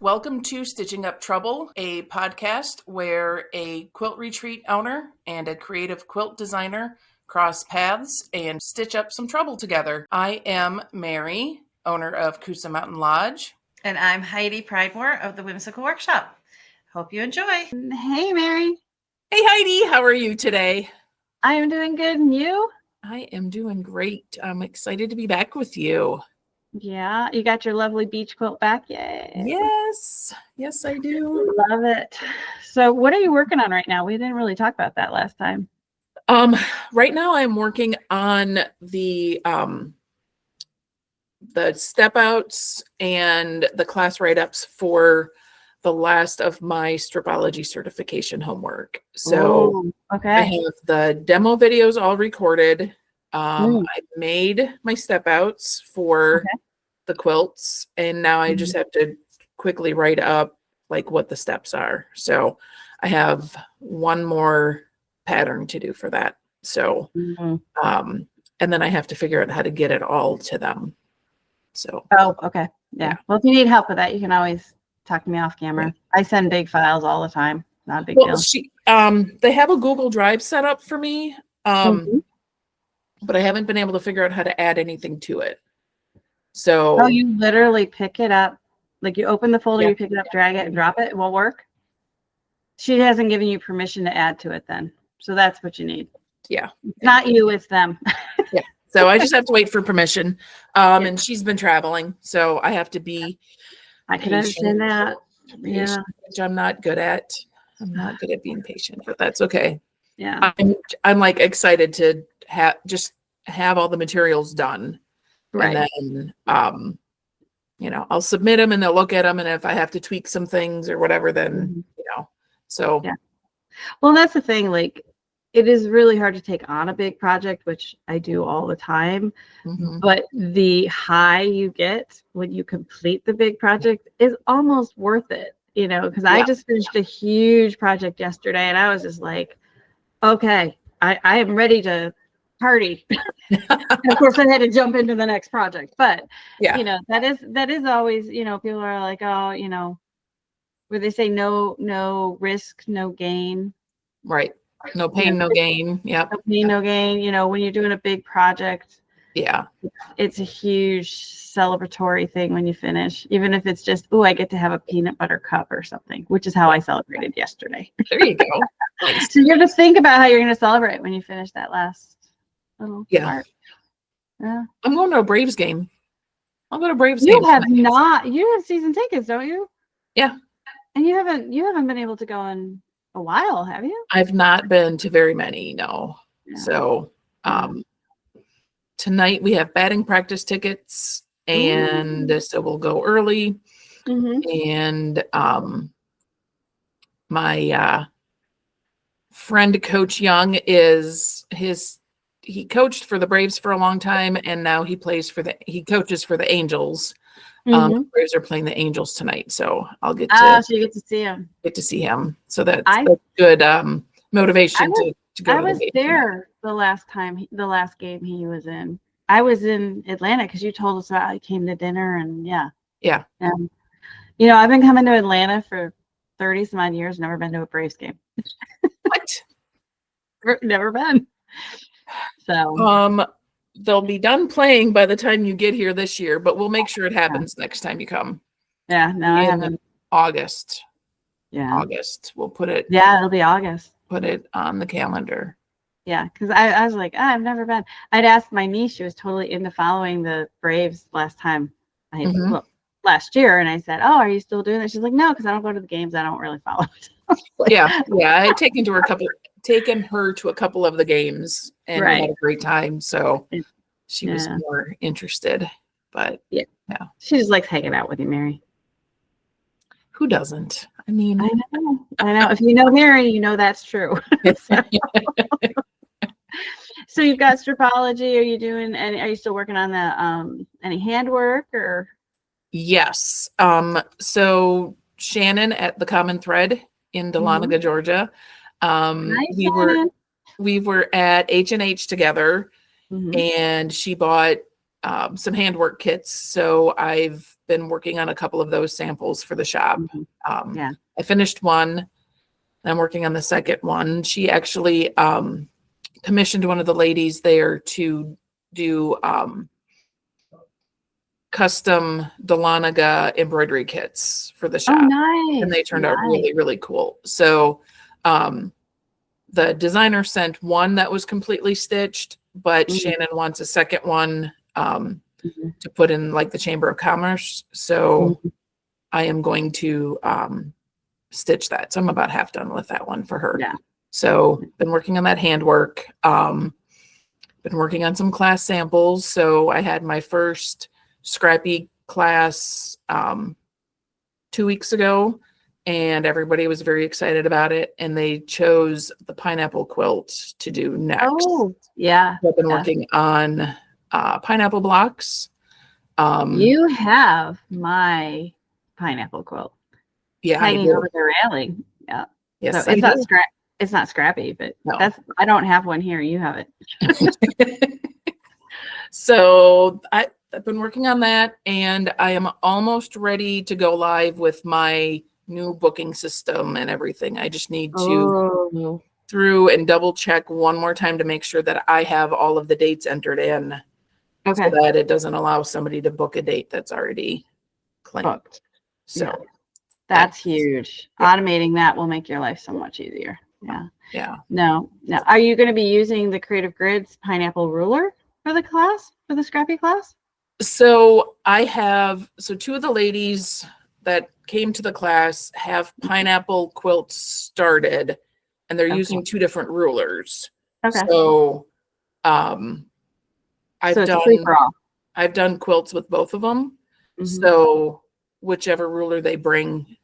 Welcome to Stitching Up Trouble, a podcast where a quilt retreat owner and a creative quilt designer cross paths and stitch up some trouble together. I am Mary, owner of Coosa Mountain Lodge. And I'm Heidi Pridemore of the Whimsical Workshop. Hope you enjoy. Hey, Mary. Hey, Heidi. How are you today? I am doing good. And you? I am doing great. I'm excited to be back with you. Yeah, you got your lovely beach quilt back. Yay. Yes, I do. Love it. So what are you working on right now? We didn't really talk about that last time. Right now I'm working on the step outs and the class write-ups for the last of my stripology certification homework. So okay. I have the demo videos all recorded. I made my step outs for the quilts, and now I just have to quickly write up like what the steps are. So I have one more pattern to do for that. So and then I have to figure out how to get it all to them. So okay. Yeah. Well, if you need help with that, you can always talk to me off camera. Yeah. I send big files all the time. Not a big deal. They have a Google Drive set up for me. But I haven't been able to figure out how to add anything to it. So you literally pick it up, like you open the folder, you pick it up, drag it, and drop it. It will work. She hasn't given you permission to add to it then. So that's what you need. Yeah. Not you, it's them. Yeah. So I just have to wait for permission. And she's been traveling, so I have to be I can understand that. Yeah. Which I'm not good at. I'm not good at being patient, but that's okay. Yeah. I'm like excited to have all the materials done. Right. And then I'll submit them and they'll look at them, and if I have to tweak some things or whatever, then so yeah. Well, that's the thing, like it is really hard to take on a big project, which I do all the time, but the high you get when you complete the big project is almost worth it, because I just finished a huge project yesterday and I was just like, okay, I am ready to party. And of course I had to jump into the next project, but that is always, people are like, oh, where they say no risk, no gain. Right. No pain, no gain. Yep. No pain, no gain. When you're doing a big project, it's a huge celebratory thing when you finish, even if it's just, I get to have a peanut butter cup or something, which is how I celebrated yesterday. There you go. Nice. So you have to think about how you're going to celebrate when you finish that last little part. Yeah. I'm going to a Braves game. I'll go to Braves game. You have season tickets, don't you? Yeah. And you haven't been able to go in a while, have you? I've not been to very many, no. Yeah. So tonight we have batting practice tickets, and so we'll go early. And my friend Coach Young he coached for the Braves for a long time, and now he coaches for the Angels. The Braves are playing the Angels tonight, so I'll get to so you get to see him. So that's good motivation to go. I was there the last game he was in. I was in Atlanta because you told us about. I came to dinner, and and I've been coming to Atlanta for 30 some odd years. Never been to a Braves game. What? Never been. So they'll be done playing by the time you get here this year, but we'll make sure it happens next time you come. Yeah, no, I haven't. August. Yeah. August. We'll put it. Yeah, it'll be August. Put it on the calendar. Yeah, because I was like, I've never been. I'd asked my niece; she was totally into following the Braves last last year, and I said, "Oh, are you still doing that?" She's like, "No, because I don't go to the games. I don't really follow it." Yeah. I had taken her to a couple of the games, and we had a great time. So she was more interested. But yeah, she just likes hanging out with you, Mary. Who doesn't? I mean, I know. If you know Mary, you know that's true. So you've got stripology. Are you still working on the any handwork or? Yes. So Shannon at the Common Thread in Dahlonega, Georgia. Nice, we were at H&H together, and she bought some handwork kits. So I've been working on a couple of those samples for the shop. Yeah. I finished one. I'm working on the second one. She actually commissioned one of the ladies there to do custom Delanaga embroidery kits for the Oh, shop. nice. And they turned out really, really cool. So the designer sent one that was completely stitched, but Shannon wants a second one to put in like the Chamber of Commerce. So I am going to stitch that. So I'm about half done with that one for her. Yeah. So been working on that handwork. Been working on some class samples. So I had my first scrappy class 2 weeks ago, and everybody was very excited about it. And they chose the pineapple quilt to do next. Oh, yeah. I've been working on pineapple blocks. You have my pineapple quilt. Yeah, hanging over the railing. Yeah. Yes, so it's not scrappy, but No. I don't have one here. You have it. So I've been working on that, and I am almost ready to go live with my new booking system and everything. I just need to through and double check one more time to make sure that I have all of the dates entered in. Okay. So that it doesn't allow somebody to book a date that's already claimed. Booked. So Yeah. That's huge. Yeah. Automating that will make your life so much easier. Yeah. Yeah. No. Are you going to be using the Creative Grids pineapple ruler for the class, for the scrappy class? So two of the ladies that came to the class have pineapple quilts started, and they're using two different rulers. Okay. So I've done quilts with both of them. So whichever ruler they bring,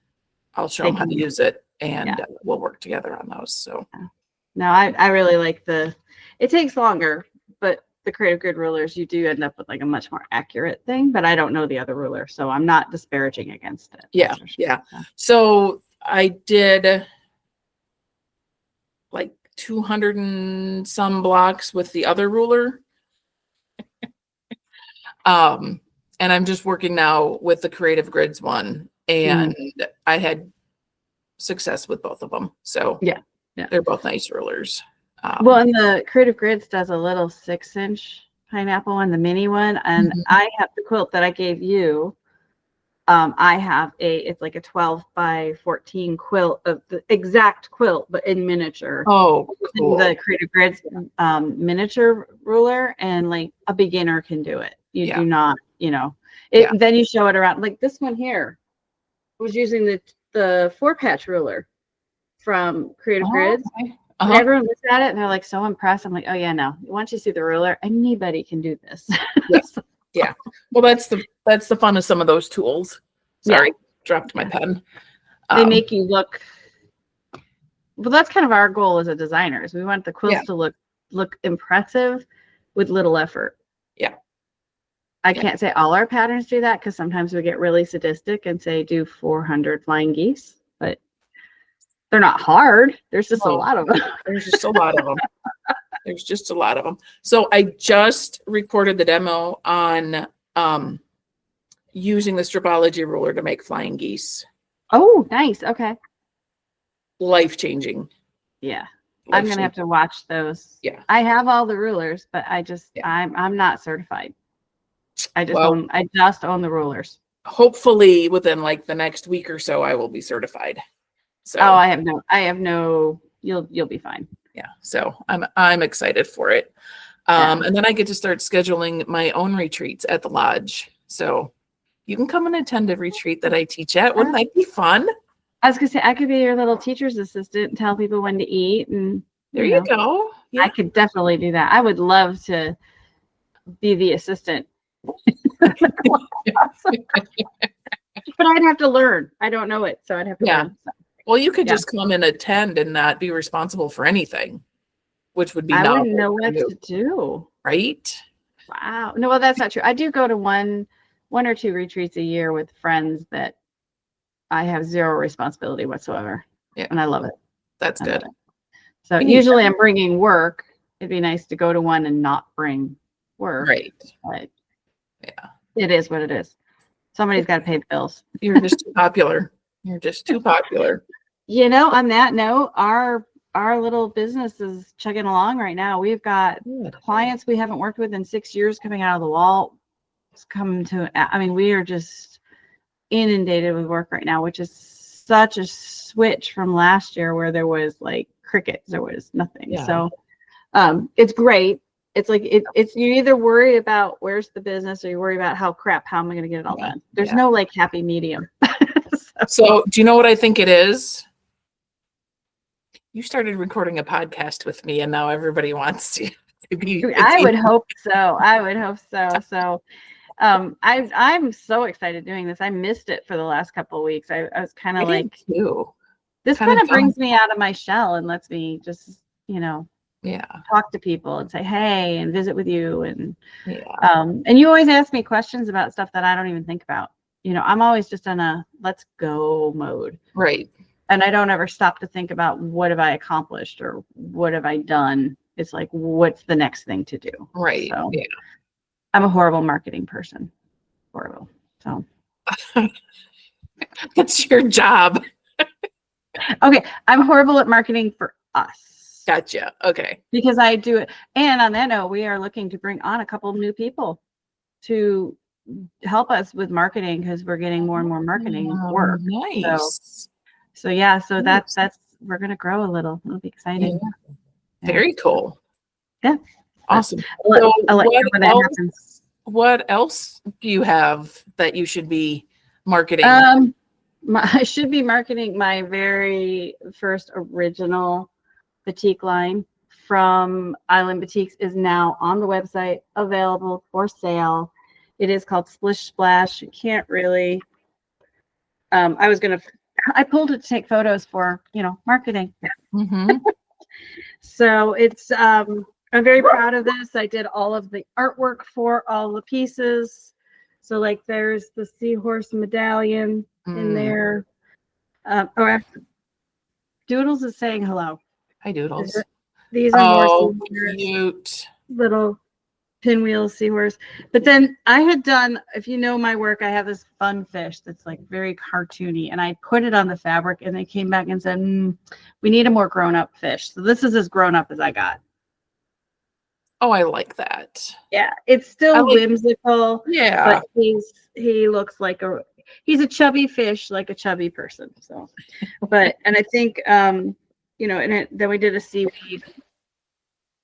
I'll show them how to use it, and we'll work together on those. So no, I really like it takes longer, but the Creative Grid rulers, you do end up with like a much more accurate thing, but I don't know the other ruler, so I'm not disparaging against it. Yeah. So I did like 200 and some blocks with the other ruler. And I'm just working now with the Creative Grids one, and I had success with both of them. So yeah. They're both nice rulers. Well, and the Creative Grids does a little 6-inch pineapple and the mini one, and I have the quilt that I gave you. I have it's like a 12 by 14 quilt of the exact quilt, but in miniature. Oh, cool. The Creative Grids miniature ruler, and like a beginner can do it. You do not, then you show it around. Like this one here was using the 4-patch ruler from Creative Grids. Okay. Everyone looks at it and they're like so impressed. I'm like, oh yeah, no. Once you see the ruler, anybody can do this. Yes. Yeah. Well, that's the fun of some of those tools. Sorry, dropped my pen. They make you look. Well, that's kind of our goal as a designers. We want the quilts to look impressive with little effort. Yeah. I can't say all our patterns do that, because sometimes we get really sadistic and say do 400 flying geese, but they're not hard. There's just a lot of them. There's just a lot of them. There's just a lot of them. So I just recorded the demo on using the Stripology ruler to make flying geese. Oh, nice. Okay. Life-changing. Yeah. I'm going to have to watch those. Yeah. I have all the rulers, but I'm not certified. I just own the rulers. Hopefully within like the next week or so, I will be certified. So I have no, you'll be fine. Yeah. So I'm excited for it. And then I get to start scheduling my own retreats at the lodge. So you can come and attend a retreat that I teach at. Wouldn't that be fun? I was gonna say, I could be your little teacher's assistant and tell people when to eat, and there you go. Yeah. I could definitely do that. I would love to be the assistant. But I'd have to learn. I don't know it, so I'd have to learn. So. Well, you could just come and attend and not be responsible for anything, which would be I wouldn't know what to do. Right? Wow. No, well, that's not true. I do go to one or two retreats a year with friends that I have zero responsibility whatsoever. Yeah. And I love it. That's good. So usually I'm bringing work. It'd be nice to go to one and not bring work. Right. But it is what it is. Somebody's got to pay the bills. You're just too popular. You're just too popular. You know, on that note, our little business is chugging along right now. We've got clients we haven't worked with in 6 years coming out of the wall. It's coming to, I mean, we are just inundated with work right now, which is such a switch from last year where there was like crickets, there was nothing. Yeah. So it's great. It's like it's you either worry about where's the business or you worry about how am I going to get it all done. There's no like happy medium. So do you know what I think it is? You started recording a podcast with me and now everybody wants to be. I would hope so. I would hope so. So I'm so excited doing this. I missed it for the last couple of weeks. I was kind of like, this kind of brings me out of my shell and lets me just, you know, talk to people and say, hey, and visit with you. And, and you always ask me questions about stuff that I don't even think about. You know, I'm always just in a let's go mode. Right. And I don't ever stop to think about what have I accomplished or what have I done. It's like, what's the next thing to do? Right. So, I'm a horrible marketing person. Horrible. So that's your job. Okay. I'm horrible at marketing for us. Gotcha. Okay. Because I do it. And on that note, we are looking to bring on a couple of new people to help us with marketing because we're getting more and more marketing work. Nice. So yeah, so that's we're gonna grow a little. It'll be exciting. Yeah. Very cool. Yeah. Awesome. I'll let you know when that happens. What else do you have that you should be marketing? I should be marketing my very first original batik line from Island Boutiques is now on the website, available for sale. It is called Splish Splash. You can't really. I pulled it to take photos for, you know, marketing. So it's, I'm very proud of this. I did all of the artwork for all the pieces. So like there's the seahorse medallion in there. Doodles is saying hello. Hi, Doodles. These are more cute little pinwheel seahorse. But then I had done, if you know my work, I have this fun fish that's like very cartoony, and I put it on the fabric, and they came back and said, we need a more grown-up fish. So this is as grown-up as I got. Oh, I like that. Yeah, it's still whimsical. Yeah, but he looks like he's a chubby fish, like a chubby person. So, and I think you know, and then we did a seaweed.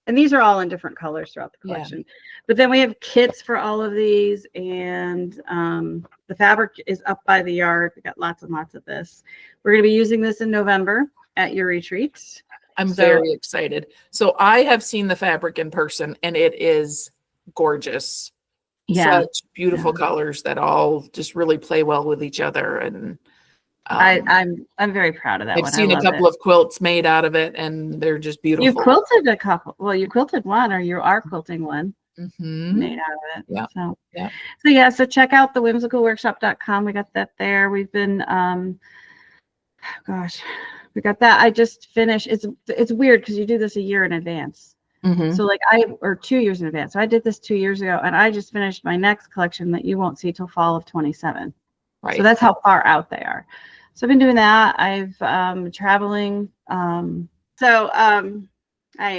And these are all in different colors throughout the collection. But then we have kits for all of these. And the fabric is up by the yard. We got lots and lots of this. We're going to be using this in November at your retreats. I'm very excited. So I have seen the fabric in person and it is gorgeous. Yeah. Such beautiful colors that all just really play well with each other. And I'm very proud of that. I've seen a couple of quilts made out of it, and they're just beautiful. You quilted a couple. Well, you quilted one, or you are quilting one made out of it. So check out the whimsicalworkshop.com. We got that there. We've been, we got that. I just finished. It's weird because you do this a year in advance. So like or 2 years in advance. So I did this 2 years ago, and I just finished my next collection that you won't see till fall of 27. Right. So that's how far out they are. So I've been doing that. I've traveling. I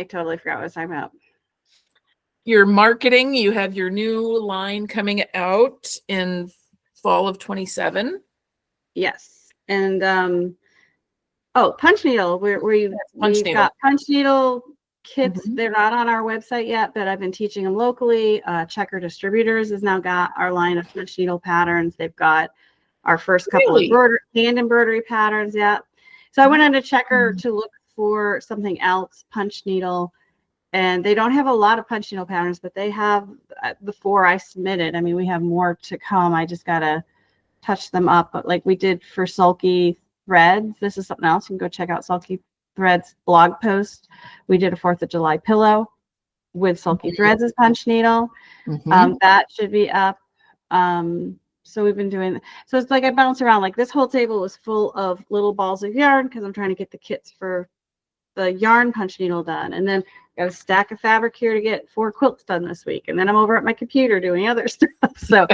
totally forgot what I was talking about. Your marketing, you have your new line coming out in fall of 27. Yes. And punch needle. We've got punch needle kits. They're not on our website yet, but I've been teaching them locally. Checker Distributors has now got our line of punch needle patterns. They've got our first couple of hand embroidery patterns. So I went on to Checker to look for something else, punch needle, and they don't have a lot of punch needle patterns, but they have the 4 I submitted. I mean, we have more to come. I just gotta touch them up. But like we did for Sulky Threads, this is something else. You can go check out Sulky Threads blog post. We did a 4th of July pillow with Sulky Threads as punch needle. That should be up. So we've been doing, so it's like I bounce around. Like this whole table was full of little balls of yarn because I'm trying to get the kits for the yarn punch needle done. And then got a stack of fabric here to get 4 quilts done this week. And then I'm over at my computer doing other stuff. So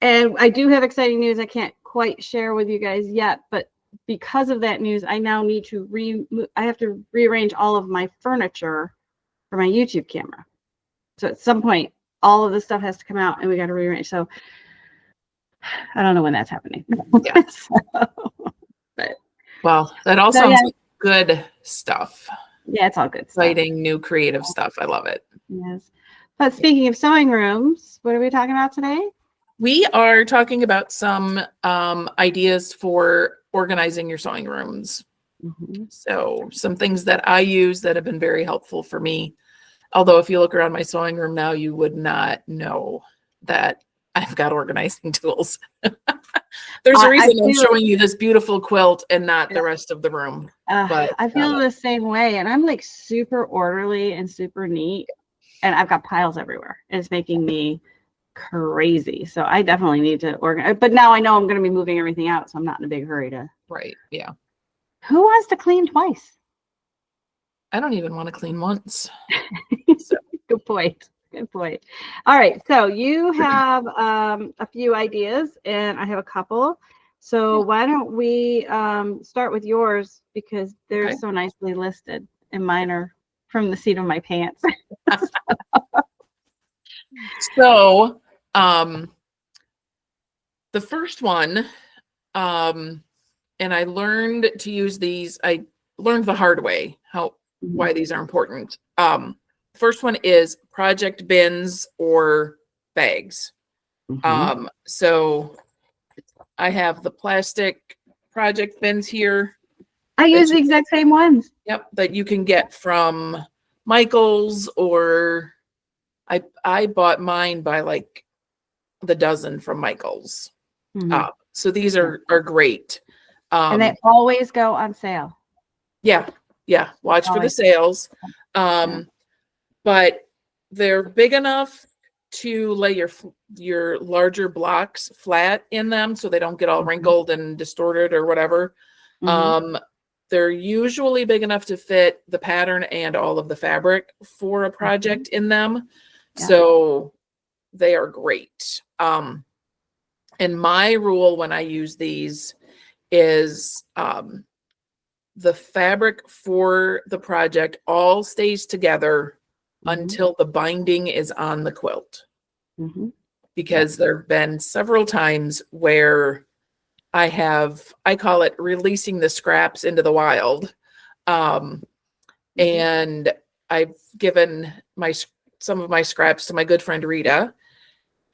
And I do have exciting news I can't quite share with you guys yet, but because of that news, I now need to I have to rearrange all of my furniture for my YouTube camera. So at some point, all of this stuff has to come out and we got to rearrange. So I don't know when that's happening. Yeah. But Well, that all sounds like good stuff. Yeah, it's all good stuff. Exciting, new creative stuff. I love it. Yes. But speaking of sewing rooms, what are we talking about today? We are talking about some ideas for organizing your sewing rooms. Mm-hmm. So some things that I use that have been very helpful for me. Although if you look around my sewing room now, you would not know that I've got organizing tools. There's a reason I'm showing you this beautiful quilt and not the rest of the room. But I feel the same way. And I'm like super orderly and super neat. And I've got piles everywhere. And it's making me crazy. So I definitely need to organize. But now I know I'm going to be moving everything out. So I'm not in a big hurry to. Right. Yeah. Who wants to clean twice? I don't even want to clean once. So. Good point. Good point. All right. So you have a few ideas and I have a couple. So why don't we start with yours because they're so nicely listed and mine are from the seat of my pants. So the first one, and I learned to use these. I learned the hard way why these are important. First one is project bins or bags. So I have the plastic project bins here. I use the exact same ones. Yep, that you can get from Michael's, or I bought mine by like the dozen from Michael's. So these are great. And they always go on sale. Yeah. Watch for the sales. But they're big enough to lay your larger blocks flat in them so they don't get all wrinkled and distorted or whatever. They're usually big enough to fit the pattern and all of the fabric for a project in them. So they are great. And my rule when I use these is the fabric for the project all stays together until the binding is on the quilt. Because there have been several times where I call it releasing the scraps into the wild. And I've given some of my scraps to my good friend Rita.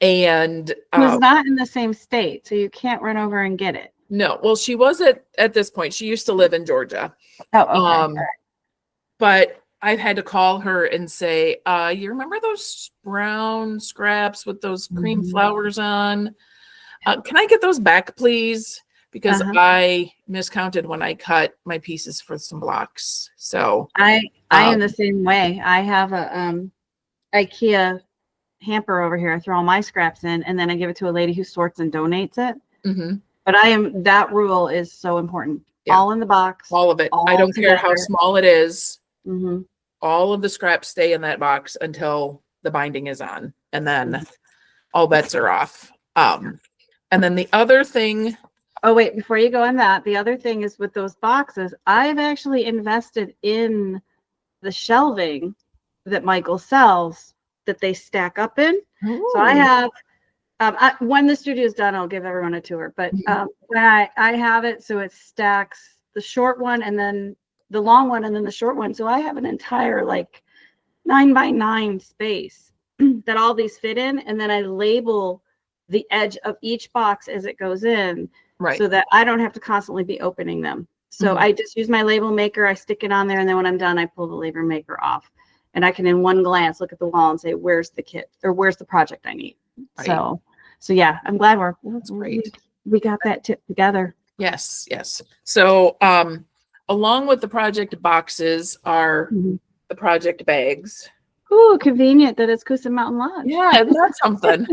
And who's not in the same state, so you can't run over and get it. No, well, she was at this point. She used to live in Georgia. Oh, okay. But I've had to call her and say, you remember those brown scraps with those cream flowers on? Can I get those back, please? Because I miscounted when I cut my pieces for some blocks. So I am the same way. I have a IKEA hamper over here. I throw all my scraps in, and then I give it to a lady who sorts and donates it. But that rule is so important. All in the box. All of it. I don't care how small it is. All of the scraps stay in that box until the binding is on, and then all bets are off. And then the other thing. Oh, wait, before you go on that, the other thing is with those boxes, I've actually invested in the shelving that Michael sells that they stack up in. Ooh. So I have, when the studio is done, I'll give everyone a tour. But when I have it, so it stacks the short one and then the long one and then the short one. So I have an entire like 9x9 space that all these fit in. And then I label the edge of each box as it goes in. Right. So that I don't have to constantly be opening them. So I just use my label maker, I stick it on there, and then when I'm done, I pull the label maker off. And I can in one glance look at the wall and say, where's the kit or where's the project I need? Right. So yeah, I'm glad that's great. We got that tip together. Yes. So along with the project boxes are the project bags. Ooh, convenient that it's Coosa Mountain Lodge. Yeah, that's something.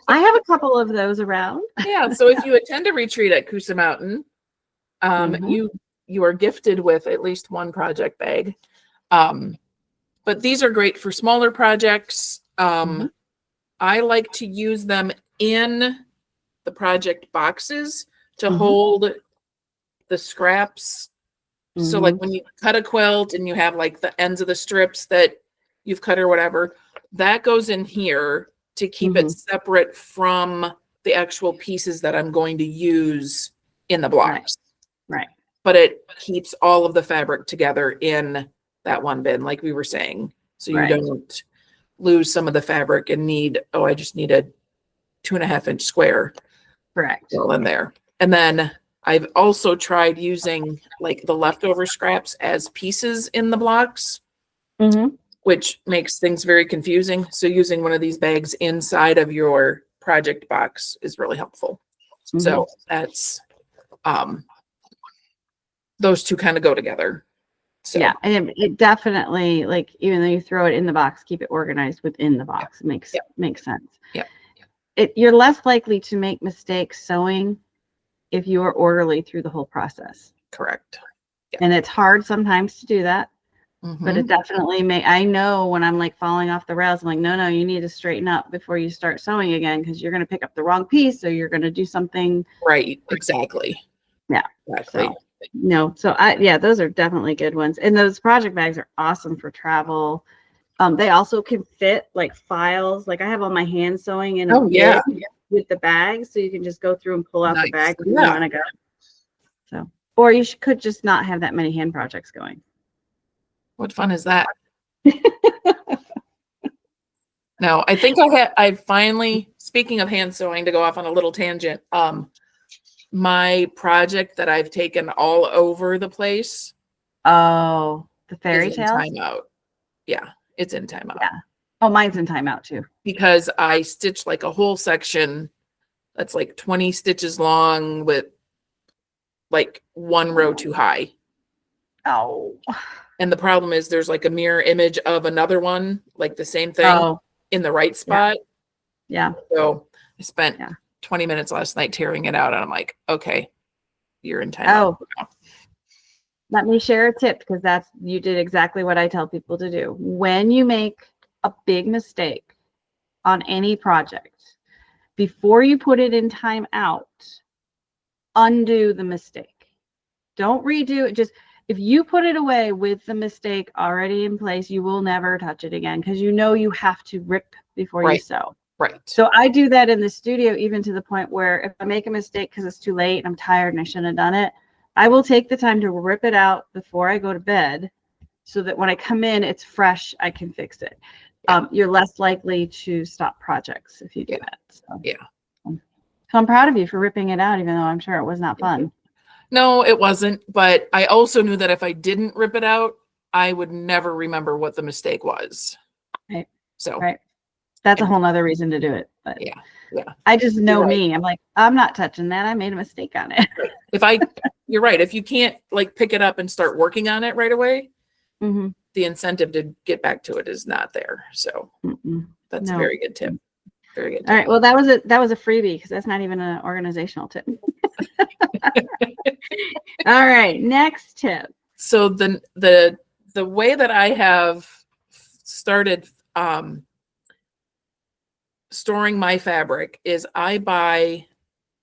I have a couple of those around. Yeah, so if you attend a retreat at Coosa Mountain, you are gifted with at least one project bag. But these are great for smaller projects. I like to use them in the project boxes to hold the scraps. So like when you cut a quilt and you have like the ends of the strips that you've cut or whatever, that goes in here to keep it separate from the actual pieces that I'm going to use in the blocks. Right. But it keeps all of the fabric together in that one bin, like we were saying. So you don't lose some of the fabric and need, oh, I just need a 2.5-inch square. Correct. All in there. And then I've also tried using like the leftover scraps as pieces in the blocks, which makes things very confusing. So using one of these bags inside of your project box is really helpful. So that's, those two kind of go together. So. Yeah, and it definitely, like, even though you throw it in the box, keep it organized within the box. It makes sense. Yeah. You're less likely to make mistakes sewing if you are orderly through the whole process. Correct. Yeah. And it's hard sometimes to do that, but it definitely I know when I'm like falling off the rails, I'm like, no, you need to straighten up before you start sewing again, because you're going to pick up the wrong piece, or you're going to do something. Right. Exactly. Yeah. Exactly. So those are definitely good ones. And those project bags are awesome for travel. They also can fit like files. Like I have all my hand sewing in a bag with the bag, so you can just go through and pull out the bag when you want to go. So, or you could just not have that many hand projects going. What fun is that? No, I think I finally, speaking of hand sewing, to go off on a little tangent, my project that I've taken all over the place. Oh, the fairy tales? Timeout. Yeah, it's in timeout. Yeah. Oh, mine's in timeout too. Because I stitched like a whole section that's like 20 stitches long with like one row too high. Oh. And the problem is there's like a mirror image of another one, like the same thing in the right spot. Yeah. So I spent 20 minutes last night tearing it out, and I'm like, okay, you're in timeout. Oh. Let me share a tip, because you did exactly what I tell people to do. When you make a big mistake on any project, before you put it in timeout, undo the mistake. Don't redo it. Just if you put it away with the mistake already in place, you will never touch it again, because you know you have to rip before you sew. Right. So I do that in the studio, even to the point where if I make a mistake because it's too late and I'm tired and I shouldn't have done it, I will take the time to rip it out before I go to bed, so that when I come in, it's fresh, I can fix it. You're less likely to stop projects if you do that. So. So I'm proud of you for ripping it out, even though I'm sure it was not fun. No, it wasn't. But I also knew that if I didn't rip it out, I would never remember what the mistake was. Right. So. Right. That's a whole nother reason to do it. But yeah. I just know me. I'm like, I'm not touching that. I made a mistake on it. You're right. If you can't like pick it up and start working on it right away, the incentive to get back to it is not there. So that's a very good tip. Very good tip. All right. Well, that was a freebie, because that's not even an organizational tip. All right. Next tip. So the way that I have started storing my fabric is I buy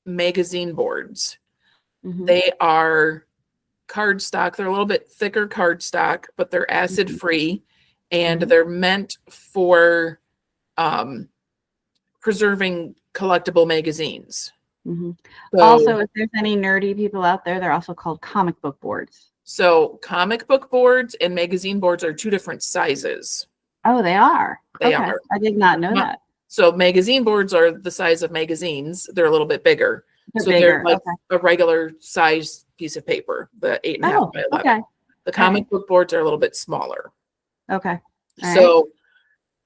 magazine boards. They are cardstock. They're a little bit thicker cardstock, but they're acid free, and they're meant for preserving collectible magazines. So, also, if there's any nerdy people out there, they're also called comic book boards. So comic book boards and magazine boards are two different sizes. Oh, they are? They are. I did not know that. So magazine boards are the size of magazines. They're a little bit bigger. They're like a regular size piece of paper, the 8.5 by 11. Okay. The comic book boards are a little bit smaller. Okay. So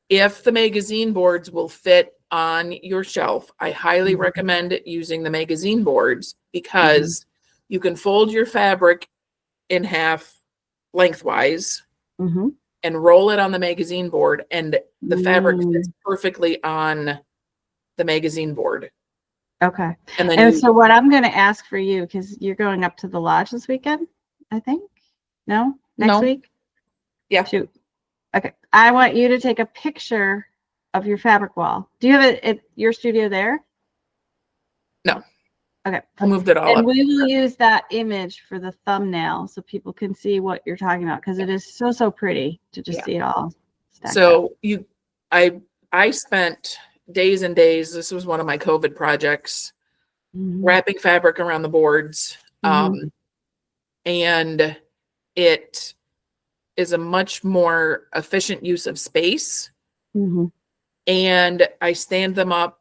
if the magazine boards will fit on your shelf, I highly recommend using the magazine boards, because you can fold your fabric in half lengthwise and roll it on the magazine board, and the fabric fits perfectly on the magazine board. Okay. And so what I'm going to ask for you, because you're going up to the lodge this weekend, I think. No? Next week? Yeah. Shoot. Okay. I want you to take a picture of your fabric wall. Do you have it at your studio there? No. Okay. I moved it all And up. we will use that image for the thumbnail so people can see what you're talking about, because it is so pretty to just see it all stacked up. So I spent days and days. This was one of my COVID projects, wrapping fabric around the boards. And it is a much more efficient use of space. And I stand them up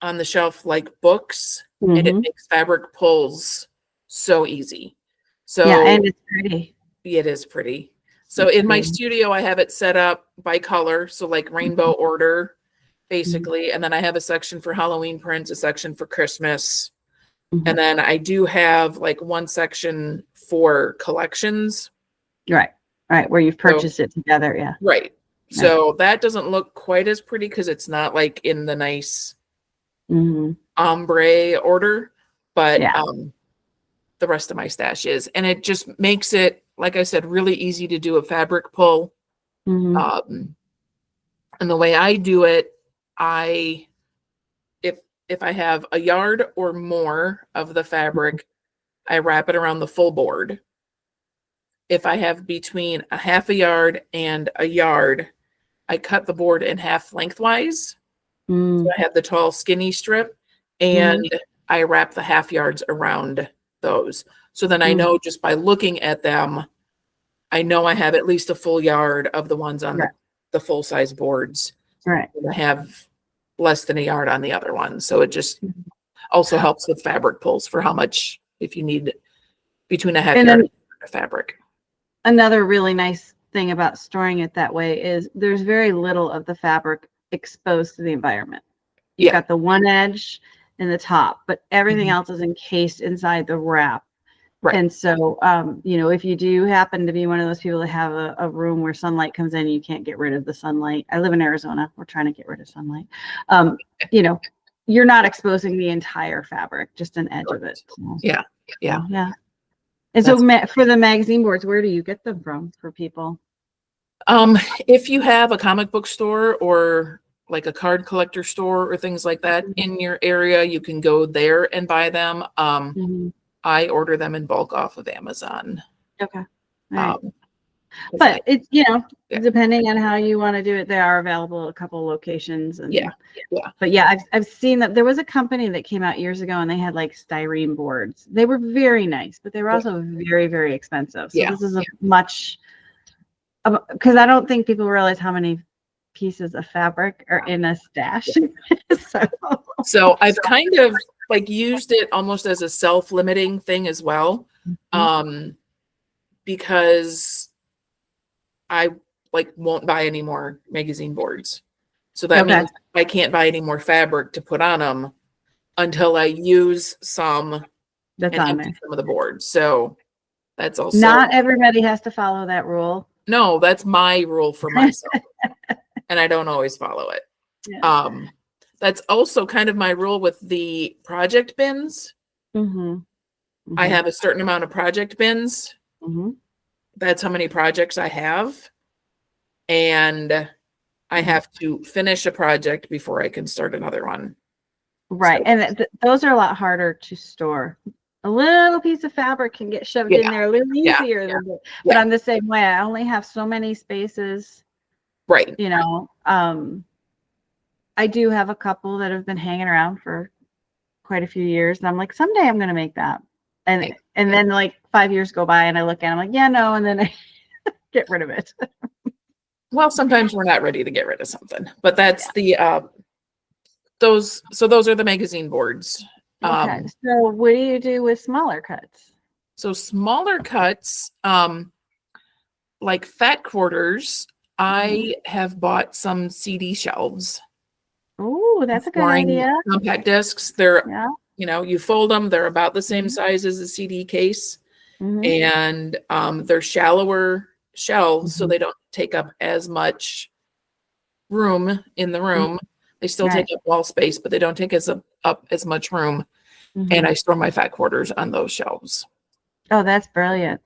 on the shelf like books, and it makes fabric pulls so easy. So yeah, and it's pretty. It is pretty. So in my studio, I have it set up by color. So like rainbow order, basically. And then I have a section for Halloween prints, a section for Christmas. And then I do have like one section for collections. Right. Where you've purchased it together. Yeah. Right. So that doesn't look quite as pretty because it's not like in the nice ombre order, but the rest of my stash is. And it just makes it, like I said, really easy to do a fabric pull. And the way I do it, if I have a yard or more of the fabric, I wrap it around the full board. If I have between a half a yard and a yard, I cut the board in half lengthwise. So I have the tall skinny strip, and I wrap the half yards around those. So then I know just by looking at them, I know I have at least a full yard of the ones on the full size boards. Right. And I have less than a yard on the other one. So it just also helps with fabric pulls for how much, if you need between a half yard and a fabric. Another really nice thing about storing it that way is there's very little of the fabric exposed to the environment. You've got the one edge and the top, but everything else is encased inside the wrap. Right. And so, you know, if you do happen to be one of those people that have a room where sunlight comes in, you can't get rid of the sunlight. I live in Arizona. We're trying to get rid of sunlight. You know, you're not exposing the entire fabric, just an edge of it. So, yeah. And so for the magazine boards, where do you get them from for people? If you have a comic book store or like a card collector store or things like that in your area, you can go there and buy them. I order them in bulk off of Amazon. Okay. Right. But it's, you know, depending on how you want to do it, they are available at a couple of locations. And but yeah, I've seen that there was a company that came out years ago and they had like styrene boards. They were very nice, but they were also very, very expensive. So this is a much, because I don't think people realize how many pieces of fabric are in a stash. So I've kind of like used it almost as a self-limiting thing as well. Because I like won't buy any more magazine boards. So that means I can't buy any more fabric to put on them until I use some that's and on empty there. some of the boards. So that's also not everybody has to follow that rule. No, that's my rule for myself. And I don't always follow it. That's also kind of my rule with the project bins. I have a certain amount of project bins. That's how many projects I have. And I have to finish a project before I can start another one. Right. So, and those are a lot harder to store. A little piece of fabric can get shoved in there a little easier than it. But I'm the same way. I only have so many spaces. Right. You know, I do have a couple that have been hanging around for quite a few years. And I'm like, someday I'm going to make that. And then like 5 years go by and I look at it, I'm like, yeah, no. And then I get rid of it. Well, sometimes we're not ready to get rid of something, but that's the, those are the magazine boards. Okay. So what do you do with smaller cuts? So smaller cuts, like fat quarters, I have bought some CD shelves. Oh, that's a good idea. Compact discs. They're, you know, you fold them. They're about the same size as a CD case. And they're shallower shelves, so they don't take up as much room in the room. They still take up wall space, but they don't take up as much room. And I store my fat quarters on those shelves. Oh, that's brilliant.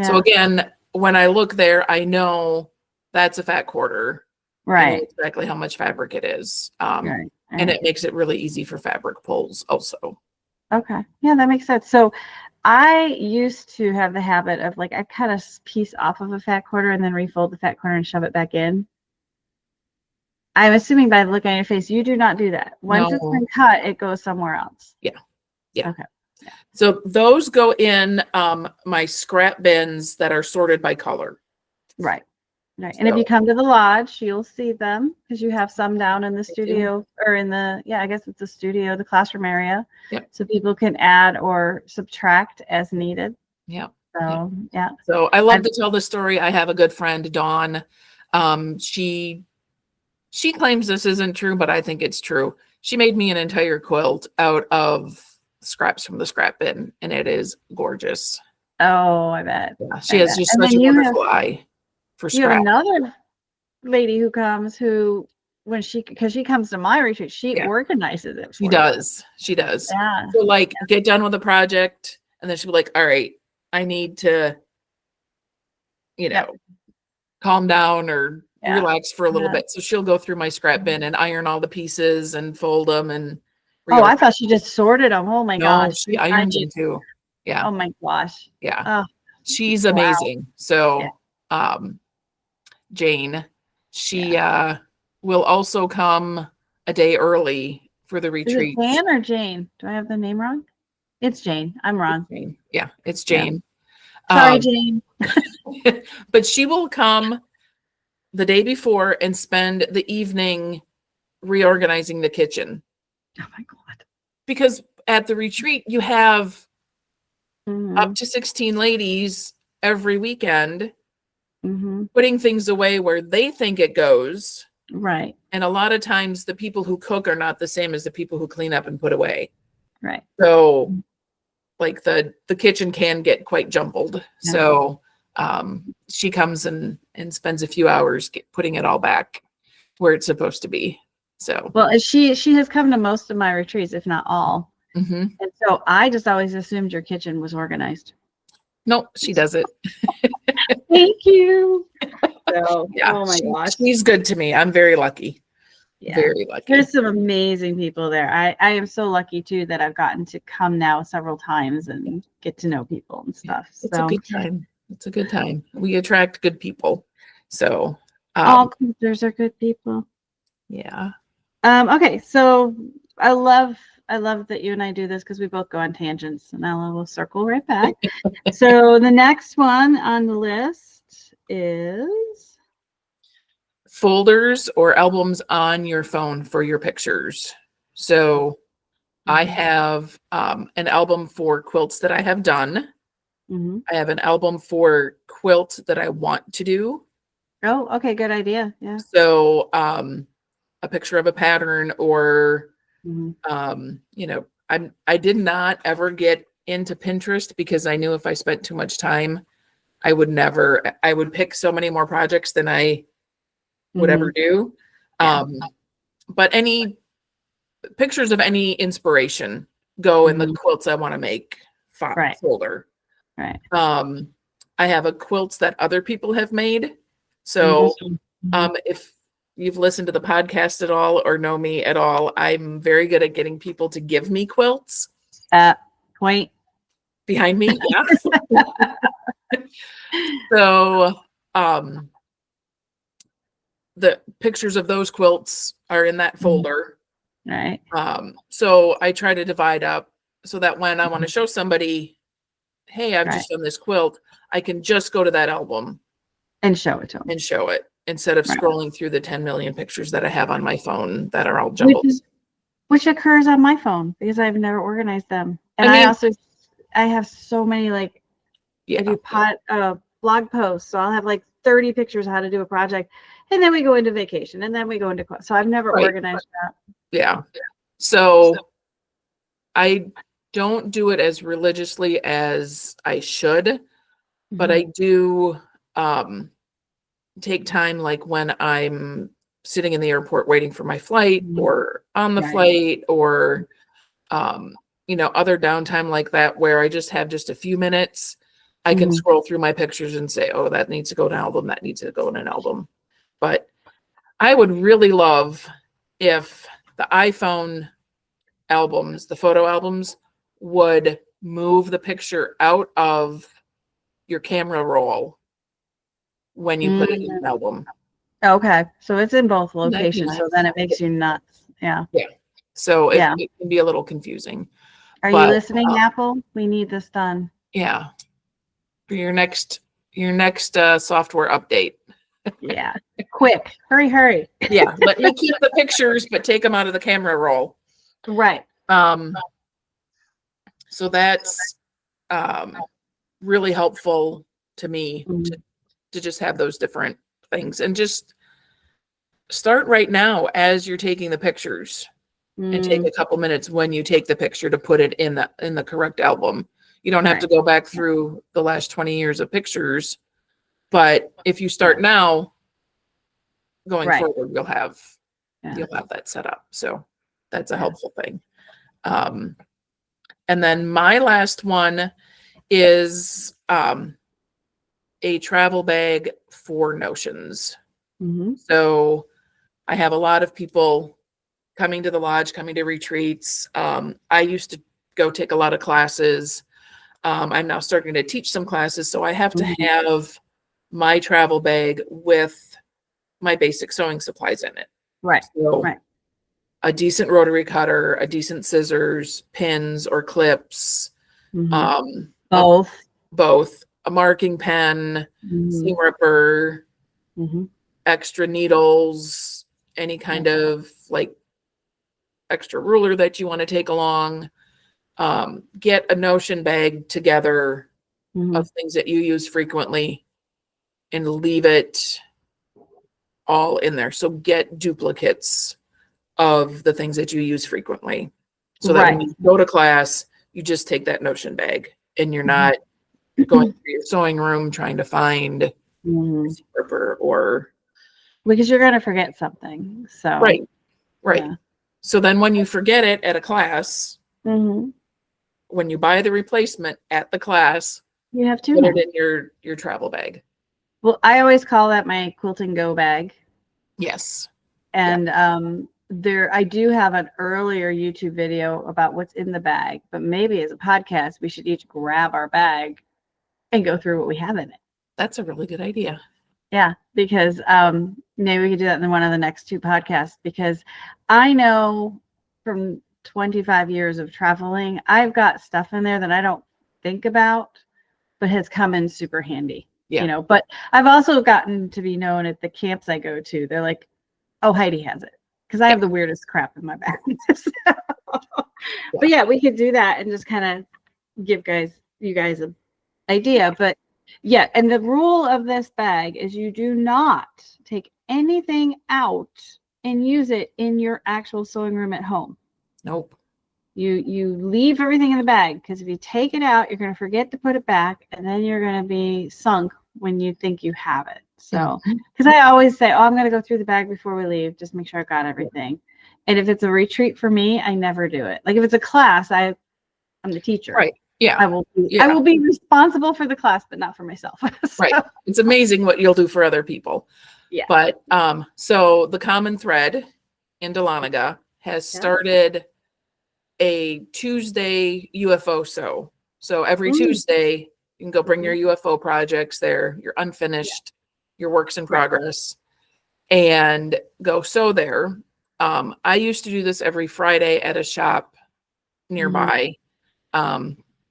So again, when I look there, I know that's a fat quarter. Right. I know exactly how much fabric it is. And it makes it really easy for fabric pulls also. Okay. Yeah, that makes sense. So I used to have the habit of like I cut a piece off of a fat quarter and then refold the fat corner and shove it back in. I'm assuming by the look on your face, you do not do that. Once it's been No. cut, it goes somewhere else. Yeah. Yeah. Okay. Yeah. So those go in my scrap bins that are sorted by color. Right. Right. And if you So come to the lodge, you'll see them because you have some down in the I do. studio or in the, yeah, I guess it's the studio, the classroom area. Yep. So people can add or subtract as needed. Yeah. So, yeah. So I love to tell the story. I have a good friend, Dawn. She claims this isn't true, but I think it's true. She made me an entire quilt out of scraps from the scrap bin, and it is gorgeous. Oh, I bet. Yeah, she I has bet. just And such then a you wonderful have eye for you have scrap. another lady who comes who when because she comes to my retreat, she Yeah. organizes it for She you. does. She does. Yeah. So like get done with the project, and then she'll be like, all right, I need to, Yep. calm down or Yeah. relax for a little Yeah. bit. So she'll go through my scrap bin and iron all the pieces and fold them and Oh, I thought she just sorted them. Oh my no, gosh. she irons them too. Yeah. Oh my gosh. Yeah. Oh, She's wow. amazing. So Yeah. Jane, she will also come a day early for the Is it retreat. Jan or Jane? Do I have the name wrong? It's Jane. I'm wrong. Jane. Yeah, it's Yeah. Jane. Sorry, Jane. But she will come the day before and spend the evening reorganizing the kitchen. Oh my God. Because at the retreat, you have Mhm. up to 16 ladies every weekend Mhm. putting things away where they think it goes. Right. And a lot of times the people who cook are not the same as the people who clean up and put away. Right. So like the kitchen can get quite jumbled. Yeah. So she comes and spends a few hours putting it all back where it's supposed to be. So Well, she has come to most of my retreats, if not all. mhm. And so I just always assumed your kitchen was organized. No, she does it. Thank you. So, Yeah, oh my gosh. she's good to me. I'm very lucky. Yeah. Very lucky. There's some amazing people there. I am so lucky too that I've gotten to come now several times and get to know people and stuff. It's So a good time. It's a good time. We attract good people. So all quitters are good people. yeah. Okay, so I love that you and I do this because we both go on tangents, and now we'll circle right back. So the next one on the list is Folders or albums on your phone for your pictures. So I have an album for quilts that I have done. Mhm. I have an album for quilts that I want to do. Oh, okay, good idea. Yeah. So a picture of a pattern or Mhm. I did not ever get into Pinterest because I knew if I spent too much time, I would pick so many more projects than I would ever do. Yeah. But any pictures of any inspiration go in the quilts I want to make Right. folder. Right. I have a quilts that other people have made. So if you've listened to the podcast at all or know me at all, I'm very good at getting people to give me quilts. Point Behind me, yeah. So the pictures of those quilts are in that folder. Right. So I try to divide up so that when I want to show somebody, hey, I've just done this quilt, I can just go to that album and show it to them and show it instead of scrolling through the 10 million pictures that I have on my phone that are all jumbled. Which occurs on my phone because I've never organized them. And I have so many I do blog posts, so I'll have like 30 pictures of how to do a project, and then we go into vacation, and then we go into so I've never organized that. Yeah. So I don't do it as religiously as I should, but I do take time like when I'm sitting in the airport waiting for my flight or on the flight or other downtime like that where I just have just a few minutes. I can scroll through my pictures and say, oh, that needs to go in an album, that needs to go in an album. But I would really love if the iPhone albums, the photo albums, would move the picture out of your camera roll when you put it in an album. Okay, so it's in both That'd be locations, so nice. then it makes you nuts. Yeah. So Yeah. it can be a little confusing. Are you But, listening, Apple? We need this done. Yeah. For your next software update. Yeah. Quick. Hurry. Yeah. Let me keep the pictures, but take them out of the camera roll. Right. So that's really helpful to me to just have those different things, and just start right now as you're taking the pictures, and take a couple minutes when you take the picture to put it in the correct album. You don't have to go back through the last 20 years of pictures, but if you start now, going forward, you'll have that set up. So that's a helpful thing. And then my last one is a travel bag for notions. So I have a lot of people coming to the lodge, coming to retreats. I used to go take a lot of classes. I'm now starting to teach some classes, so I have to have my travel bag with my basic sewing supplies in it. So a decent rotary cutter, a decent scissors, pins or clips, both, a marking pen, seam ripper, extra needles, any kind of like extra ruler that you want to take along. Get a notion bag together of things that you use frequently and leave it all in there. So get duplicates of the things that you use frequently, so that when you go to class, you just take that notion bag and you're not going through your sewing room trying to find ripper or, because you're going to forget something. So right. Yeah. So then when you forget it at a class, when you buy the replacement at the class, you have to put it in your travel bag. Well, I always call that my Quilting Go bag. Yes. And I do have an earlier YouTube video about what's in the bag, but maybe as a podcast, we should each grab our bag and go through what we have in it. That's a really good idea. Yeah, because maybe we could do that in one of the next two podcasts, because I know from 25 years of traveling, I've got stuff in there that I don't think about, but has come in super handy. Yeah. You know, but I've also gotten to be known at the camps I go to. They're like, oh, Heidi has it. Because I have the weirdest crap in my bag. But yeah, we could do that and just kind of give you guys an idea. But yeah, and the rule of this bag is you do not take anything out and use it in your actual sewing room at home. Nope. You leave everything in the bag, because if you take it out, you're going to forget to put it back, and then you're going to be sunk when you think you have it. So, because I always say, oh, I'm going to go through the bag before we leave, just make sure I've got everything. And if it's a retreat for me, I never do it. Like if it's a class, I'm the teacher. Right. Yeah. I will be responsible for the class, but not for myself. So, right. It's amazing what you'll do for other people. Yeah. But so the Common Thread in Dahlonega has started a Tuesday UFO sew. So every Tuesday you can go bring your UFO projects there, your unfinished, your works in progress, and go sew there. I used to do this every Friday at a shop nearby.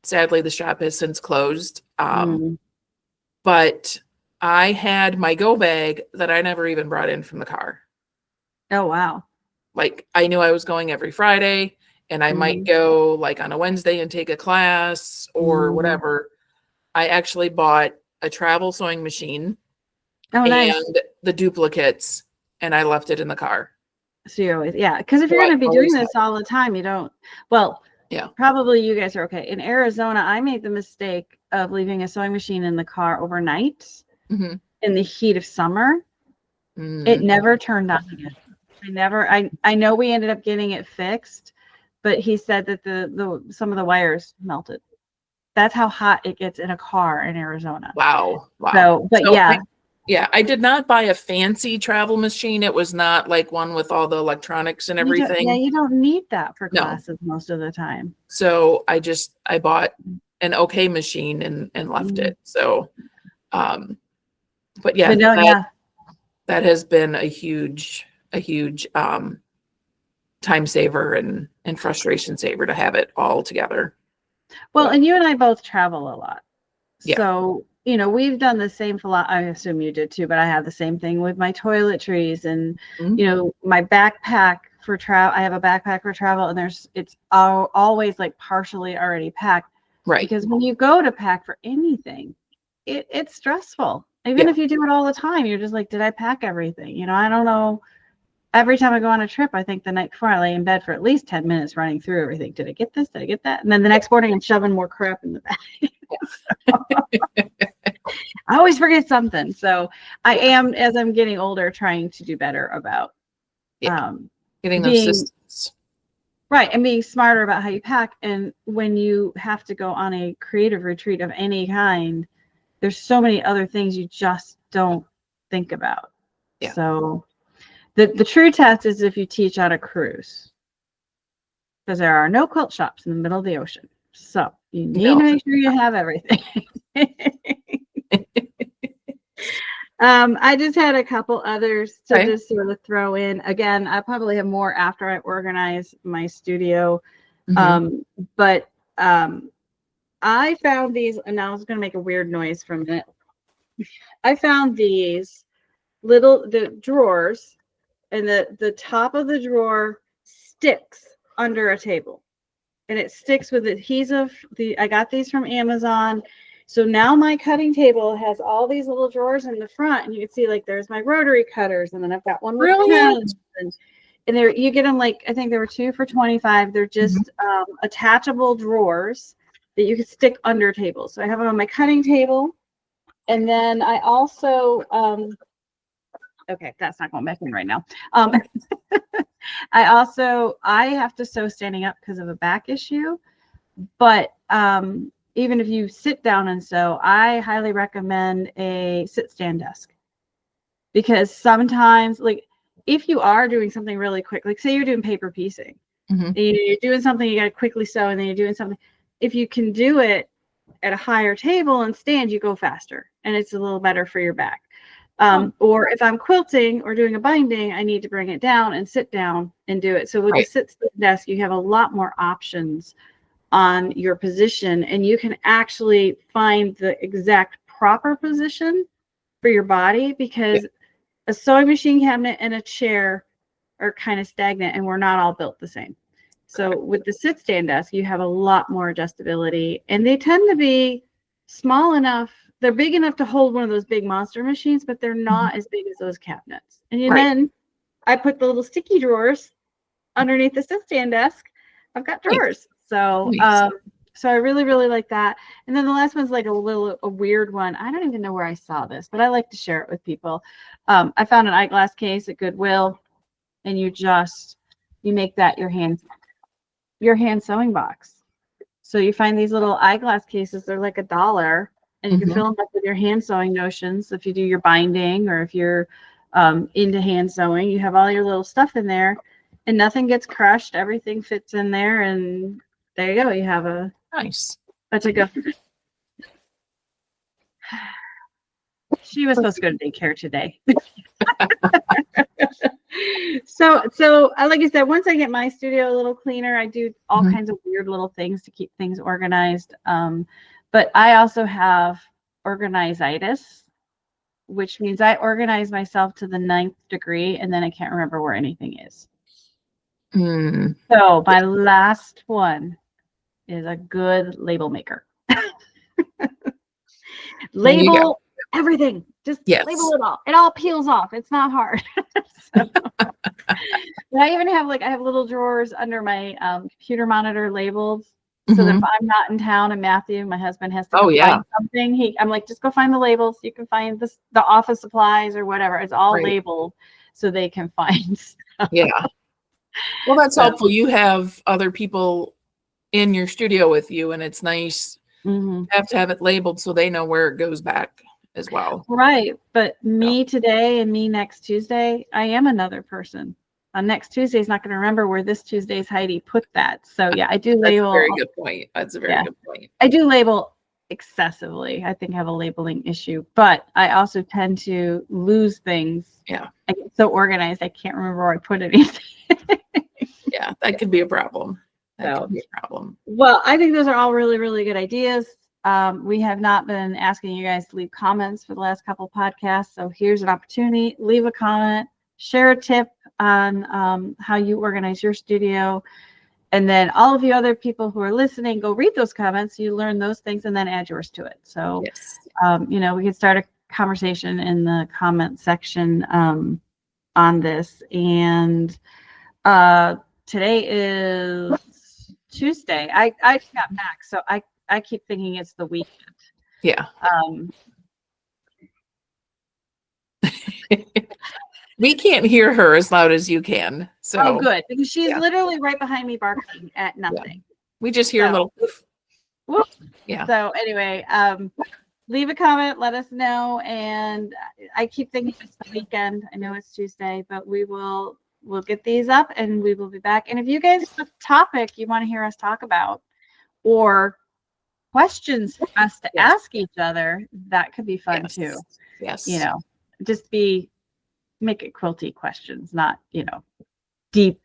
Sadly, the shop has since closed. But I had my go bag that I never even brought in from the car. Oh, wow. Like I knew I was going every Friday, and I might go like on a Wednesday and take a class or whatever. I actually bought a travel sewing machine and the duplicates, and I left it in the car. So you always, because if you're going to be doing this all the time, you don't, probably you guys are okay. In Arizona, I made the mistake of leaving a sewing machine in the car overnight in the heat of summer. It never turned on again. I know we ended up getting it fixed, but he said that some of the wires melted. That's how hot it gets in a car in Arizona. Wow. So, but Yeah, I did not buy a fancy travel machine. It was not like one with all the electronics and everything. You don't need that for No. classes most of the time. So I bought an okay machine and left it. So, but yeah, But no, that has been a huge time saver and frustration saver to have it all together. Well, and you and I both travel a lot. Yeah. So, you know, we've done the same I assume you did too, but I have the same thing with my toiletries and, Mhm. you know, my backpack for travel. I have a backpack for travel and it's always like partially already packed. Right. Because when you go to pack for anything, it's stressful. Even Yeah. if you do it all the time, you're just like, did I pack everything? You know, I don't know. Every time I go on a trip, I think the night before I lay in bed for at least 10 minutes running through everything. Did I get this? Did I get that? And then the next morning I'm shoving more crap in the bag. I always forget something. So I am, as I'm getting older, trying to do better about getting those systems. Right. And being smarter about how you pack. And when you have to go on a creative retreat of any kind, there's so many other things you just don't think about. Yeah. So the true test is if you teach on a cruise, because there are no quilt shops in the middle of the ocean. So you need to make sure you have everything. I just had a couple others to just sort of throw in. Again, I probably have more after I organize my studio. But I found these, and now I was going to make a weird noise from it. I found these the drawers, and the top of the drawer sticks under a table, and it sticks with adhesive. I got these from Amazon. So now my cutting table has all these little drawers in the front, and you can see like there's my rotary cutters, and then I've got one with pens, and there you get them like I think there were 2 for $25. They're just attachable drawers that you can stick under tables. So I have them on my cutting table, and then I also okay, that's not going back in right now. I have to sew standing up because of a back issue, but even if you sit down and sew, I highly recommend a sit stand desk, because sometimes, like if you are doing something really quick, like say you're doing paper piecing, you're doing something you got to quickly sew, and then you're doing something, if you can do it at a higher table and stand, you go faster and it's a little better for your back. Or if I'm quilting or doing a binding, I need to bring it down and sit down and do it. So with the sit desk, you have a lot more options on your position, and you can actually find the exact proper position for your body, because a sewing machine cabinet and a chair are kind of stagnant, and we're not all built the same. So with the sit stand desk, you have a lot more adjustability, and they tend to be small enough. They're big enough to hold one of those big monster machines, but they're not as big as those cabinets. And then I put the little sticky drawers underneath the sit stand desk. I've got drawers. So so I really, really like that. And then the last one's like a weird one. I don't even know where I saw this, but I like to share it with people. I found an eyeglass case at Goodwill, and you make that your hand sewing box. So you find these little eyeglass cases, they're like $1, and you can fill them up with your hand sewing notions. If you do your binding, or if you're into hand sewing, you have all your little stuff in there, and nothing gets crushed. Everything fits in there, and there you go. You have a nice. That's a good. She was supposed to go to daycare today. So like I said, once I get my studio a little cleaner, I do all kinds of weird little things to keep things organized. But I also have organize-itis, which means I organize myself to the 9th degree, and then I can't remember where anything is. So my last one is a good label maker. Label everything. Just label it all. It all peels off. It's not hard. And I even have I have little drawers under my computer monitor labeled, so that if I'm not in town and Matthew, my husband, has to go find something, I'm like, just go find the labels. You can find the office supplies or whatever. It's all labeled so they can find stuff. Yeah. Well, that's helpful. You have other people in your studio with you, and it's nice. You have to have it labeled so they know where it goes back as well. Right. But me today and me next Tuesday, I am another person. Next Tuesday is not going to remember where this Tuesday's Heidi put that. So yeah, I do label. That's a very good point. That's a very good point. I do label excessively. I think I have a labeling issue, but I also tend to lose things. Yeah. I get so organized, I can't remember where I put anything. Yeah, that could be a problem. That So, could be a problem. Well, I think those are all really, really good ideas. We have not been asking you guys to leave comments for the last couple podcasts. So here's an opportunity. Leave a comment, share a tip on how you organize your studio. And then all of you other people who are listening, go read those comments. You learn those things and then add yours to it. So, Yes. we can start a conversation in the comment section on this. And today is Tuesday. I just got back, so I keep thinking it's the weekend. Yeah. We can't hear her as loud as you can. So Oh, good, because she's literally right behind me barking at nothing. Yeah. We just hear a little woof. Whoop. Yeah. So anyway, leave a comment, let us know. And I keep thinking it's the weekend. I know it's Tuesday, but we'll get these up and we will be back. And if you guys have a topic you want to hear us talk about or questions for us to ask each other, that could be fun too. Yes. Just make it quilty questions, not, deep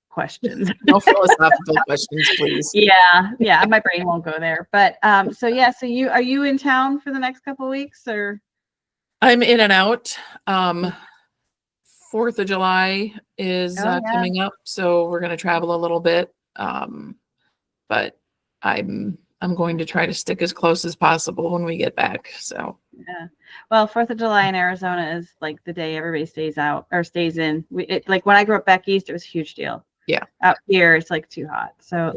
questions. No philosophical questions, please. Yeah, my brain won't go there. But so are you in town for the next couple of weeks, or? I'm in and out. 4th of July is coming up, so we're going to travel a little bit. But I'm going to try to stick as close as possible when we get back. So yeah. Well, 4th of July in Arizona is like the day everybody stays out or stays in. Like when I grew up back east, it was a huge deal. Yeah. Out here, it's like too hot. So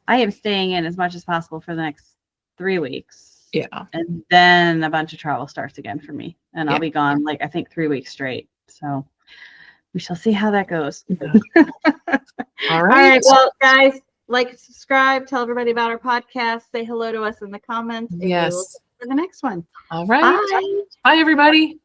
I am staying in as much as possible for the next 3 weeks. Yeah. And then a bunch of travel starts again for me. And I'll be gone like I think 3 weeks straight. So we shall see how that goes. All right. Well, guys, subscribe, tell everybody about our podcast, say hello to us in the comments. And we will see you for the next one. All right. Bye. Bye, everybody.